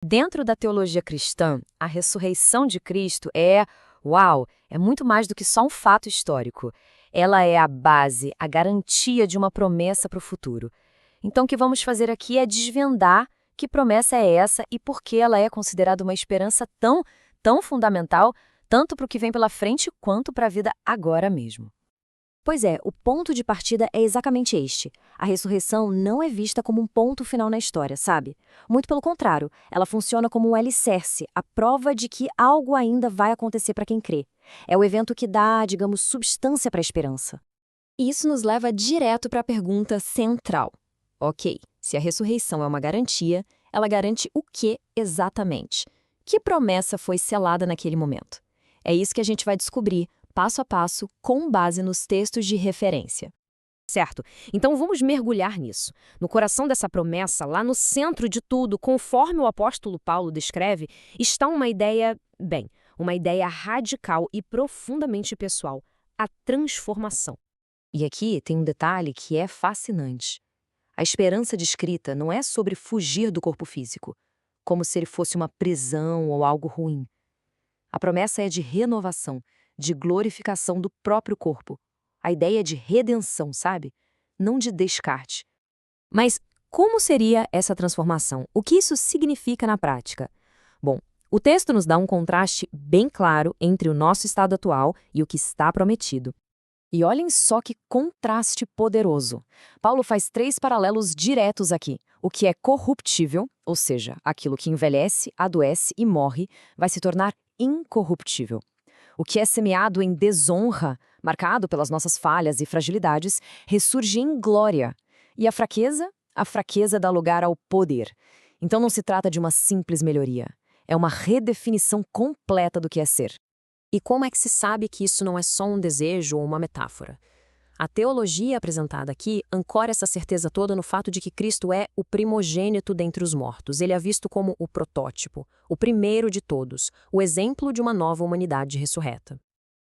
Dentro da teologia cristã, a ressurreição de Cristo é muito mais do que só um fato histórico. Ela é a base, a garantia de uma promessa para o futuro. Então, o que vamos fazer aqui é desvendar que promessa é essa e por que ela é considerada uma esperança tão fundamental, tanto para o que vem pela frente quanto para a vida agora mesmo. Pois é, o ponto de partida é exatamente este. A ressurreição não é vista como um ponto final na história, sabe? Muito pelo contrário, ela funciona como um alicerce, a prova de que algo ainda vai acontecer para quem crê. É o evento que dá, digamos, substância para a esperança. E isso nos leva direto para a pergunta central. Ok, se a ressurreição é uma garantia, ela garante o que exatamente? Que promessa foi selada naquele momento? É isso que a gente vai descobrir, passo a passo, com base nos textos de referência. Certo, então vamos mergulhar nisso. No coração dessa promessa, lá no centro de tudo, conforme o apóstolo Paulo descreve, está uma ideia radical e profundamente pessoal, a transformação. E aqui tem um detalhe que é fascinante. A esperança descrita não é sobre fugir do corpo físico, como se ele fosse uma prisão ou algo ruim. A promessa é de renovação, de glorificação do próprio corpo. A ideia de redenção, sabe? Não de descarte. Mas como seria essa transformação? O que isso significa na prática? Bom, o texto nos dá um contraste bem claro entre o nosso estado atual e o que está prometido. E olhem só que contraste poderoso. Paulo faz 3 paralelos diretos aqui. O que é corruptível, ou seja, aquilo que envelhece, adoece e morre, vai se tornar incorruptível. O que é semeado em desonra, marcado pelas nossas falhas e fragilidades, ressurge em glória. E a fraqueza dá lugar ao poder. Então não se trata de uma simples melhoria. É uma redefinição completa do que é ser. E como é que se sabe que isso não é só um desejo ou uma metáfora? A teologia apresentada aqui ancora essa certeza toda no fato de que Cristo é o primogênito dentre os mortos. Ele é visto como o protótipo, o primeiro de todos, o exemplo de uma nova humanidade ressurreta.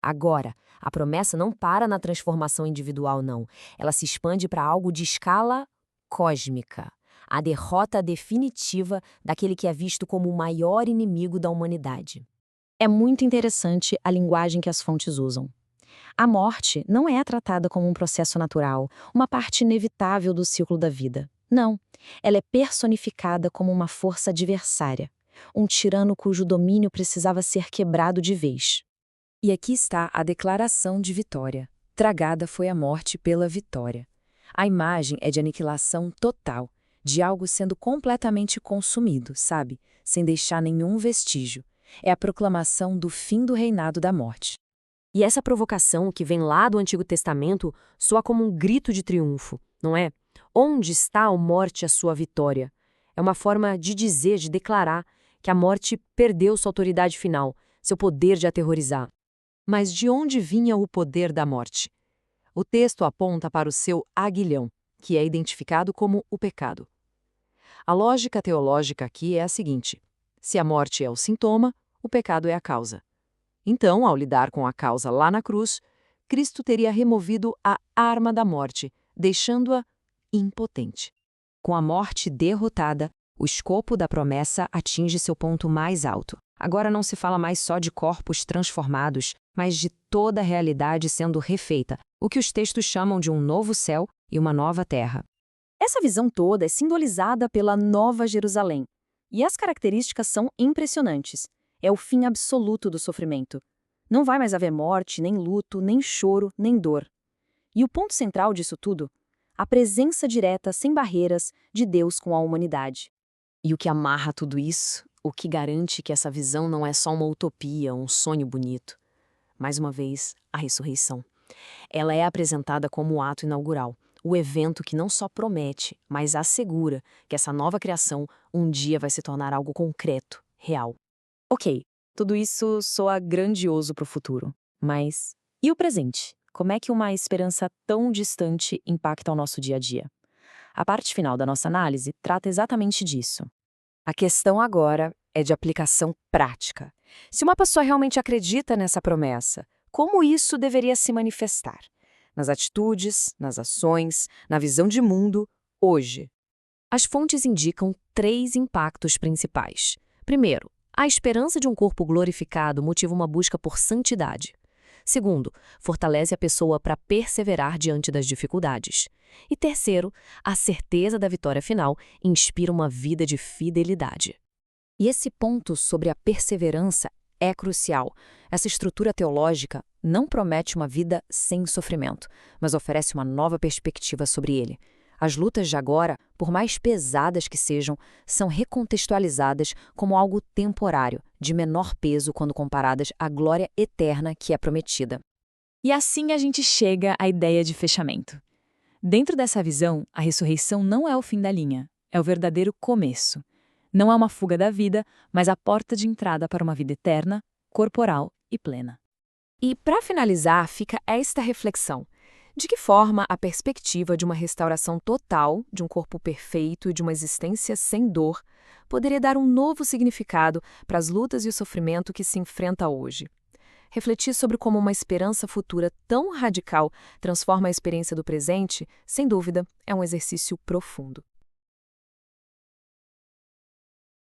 Agora, a promessa não para na transformação individual, não. Ela se expande para algo de escala cósmica. A derrota definitiva daquele que é visto como o maior inimigo da humanidade. É muito interessante a linguagem que as fontes usam. A morte não é tratada como um processo natural, uma parte inevitável do ciclo da vida. Não, ela é personificada como uma força adversária, um tirano cujo domínio precisava ser quebrado de vez. E aqui está a declaração de vitória. Tragada foi a morte pela vitória. A imagem é de aniquilação total, de algo sendo completamente consumido, sabe? Sem deixar nenhum vestígio. É a proclamação do fim do reinado da morte. E essa provocação, que vem lá do Antigo Testamento, soa como um grito de triunfo, não é? Onde está a morte, a sua vitória? É uma forma de dizer, de declarar, que a morte perdeu sua autoridade final, seu poder de aterrorizar. Mas de onde vinha o poder da morte? O texto aponta para o seu aguilhão, que é identificado como o pecado. A lógica teológica aqui é a seguinte: se a morte é o sintoma, o pecado é a causa. Então, ao lidar com a causa lá na cruz, Cristo teria removido a arma da morte, deixando-a impotente. Com a morte derrotada, o escopo da promessa atinge seu ponto mais alto. Agora não se fala mais só de corpos transformados, mas de toda a realidade sendo refeita, o que os textos chamam de um novo céu e uma nova terra. Essa visão toda é simbolizada pela Nova Jerusalém. E as características são impressionantes. É o fim absoluto do sofrimento. Não vai mais haver morte, nem luto, nem choro, nem dor. E o ponto central disso tudo? A presença direta, sem barreiras, de Deus com a humanidade. E o que amarra tudo isso, o que garante que essa visão não é só uma utopia, um sonho bonito. Mais uma vez, a ressurreição. Ela é apresentada como o ato inaugural, o evento que não só promete, mas assegura que essa nova criação um dia vai se tornar algo concreto, real. Ok, tudo isso soa grandioso para o futuro. Mas e o presente? Como é que uma esperança tão distante impacta o nosso dia a dia? A parte final da nossa análise trata exatamente disso. A questão agora é de aplicação prática. Se uma pessoa realmente acredita nessa promessa, como isso deveria se manifestar? Nas atitudes, nas ações, na visão de mundo, hoje. As fontes indicam 3 impactos principais. Primeiro, a esperança de um corpo glorificado motiva uma busca por santidade. Segundo, fortalece a pessoa para perseverar diante das dificuldades. E terceiro, a certeza da vitória final inspira uma vida de fidelidade. E esse ponto sobre a perseverança é crucial. Essa estrutura teológica não promete uma vida sem sofrimento, mas oferece uma nova perspectiva sobre ele. As lutas de agora, por mais pesadas que sejam, são recontextualizadas como algo temporário, de menor peso quando comparadas à glória eterna que é prometida. E assim a gente chega à ideia de fechamento. Dentro dessa visão, a ressurreição não é o fim da linha, é o verdadeiro começo. Não é uma fuga da vida, mas a porta de entrada para uma vida eterna, corporal e plena. E, para finalizar, fica esta reflexão. De que forma a perspectiva de uma restauração total, de um corpo perfeito e de uma existência sem dor, poderia dar um novo significado para as lutas e o sofrimento que se enfrenta hoje? Refletir sobre como uma esperança futura tão radical transforma a experiência do presente, sem dúvida, é um exercício profundo.